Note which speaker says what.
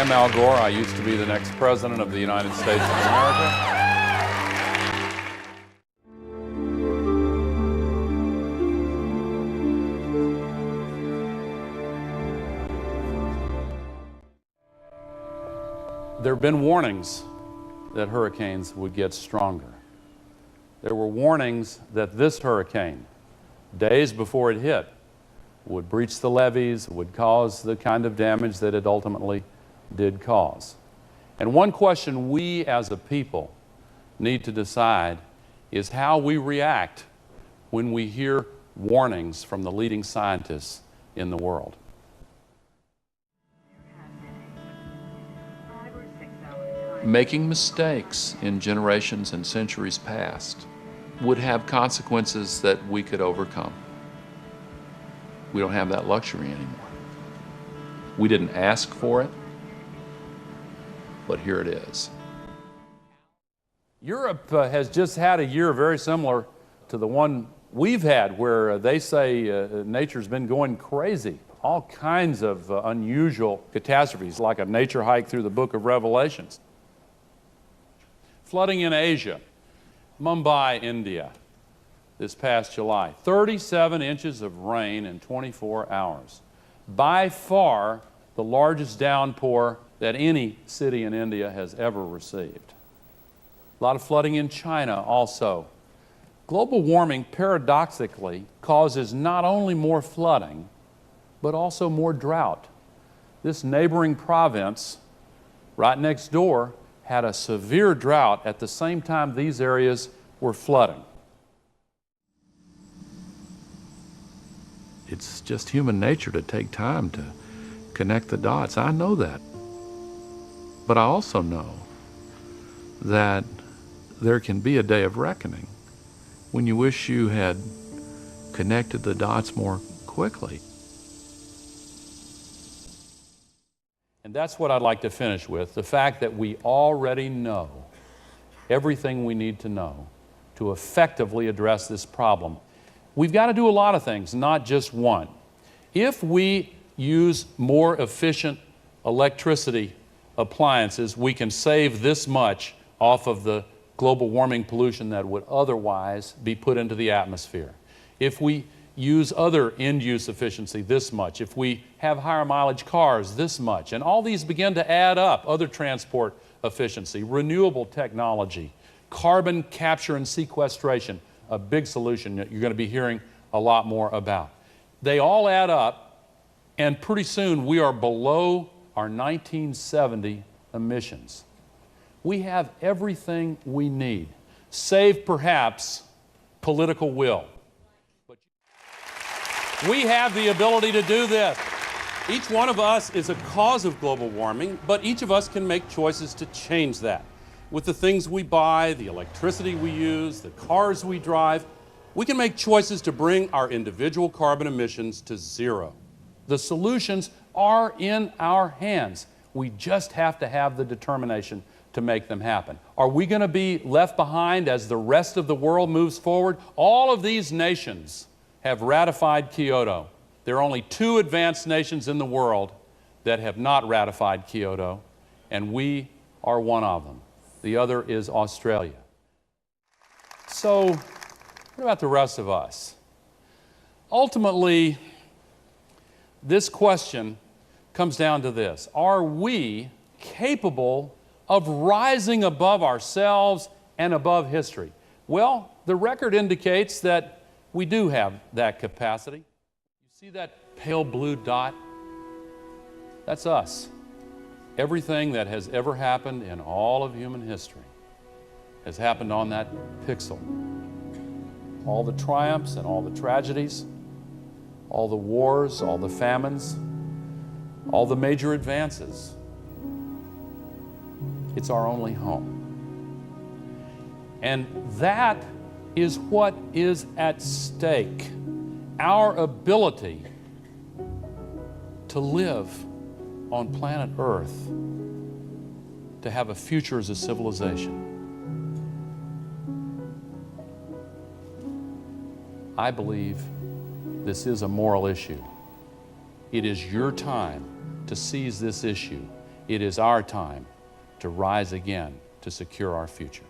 Speaker 1: am Al Gore. I used to be the next president of the United States of America. There have been warnings that hurricanes would get stronger. There were warnings that this hurricane, days before it hit, would breach the levees, would cause the kind of damage that it ultimately did cause. And one question we as a people need to decide is how we react when we hear warnings from the leading scientists in the world. Making mistakes in generations and centuries past would have consequences that we could overcome. We don't have that luxury anymore. We didn't ask for it, but here it is. Europe has just had a year very similar to the one we've had, where they say nature's been going crazy. All kinds of unusual catastrophes, like a nature hike through the book of Revelations. Flooding in Asia, Mumbai, India, this past July. 37 inches of rain in 24 hours. By far the largest downpour that any city in India has ever received. A lot of flooding in China also. Global warming, paradoxically, causes not only more flooding, but also more drought. This neighboring province, right next door, had a severe drought at the same time these areas were flooding. It's just human nature to take time to connect the dots. I know that. But I also know that there can be a day of reckoning when you wish you had connected the dots more quickly. And that's what I'd like to finish with, the fact that we already know everything we need to know to effectively address this problem. We've got to do a lot of things, not just one. If we use more efficient electricity appliances, we can save this much off of the global warming pollution that would otherwise be put into the atmosphere. If we use other end-use efficiency, this much. If we have higher mileage cars, this much. And all these begin to add up. Other transport efficiency, renewable technology, carbon capture and sequestration, a big solution that you're going to be hearing a lot more about. They all add up, and pretty soon we are below our 1970 emissions. We have everything we need, save perhaps political will. We have the ability to do this. Each one of us is a cause of global warming, but each of us can make choices to change that. With the things we buy, the electricity we use, the cars we drive, we can make choices to bring our individual carbon emissions to zero. The solutions are in our hands. We just have to have the determination to make them happen. Are we going to be left behind as the rest of the world moves forward? All of these nations have ratified Kyoto. There are only 2 advanced nations in the world that have not ratified Kyoto, and we are one of them. The other is Australia. So, what about the rest of us? Ultimately, this question comes down to this: are we capable of rising above ourselves and above history? Well, the record indicates that we do have that capacity. You see that pale blue dot? That's us. Everything that has ever happened in all of human history has happened on that pixel. All the triumphs and all the tragedies, all the wars, all the famines, all the major advances. It's our only home. And that is what is at stake. Our ability to live on planet Earth, to have a future as a civilization. I believe this is a moral issue. It is your time to seize this issue It is our time to rise again to secure our future.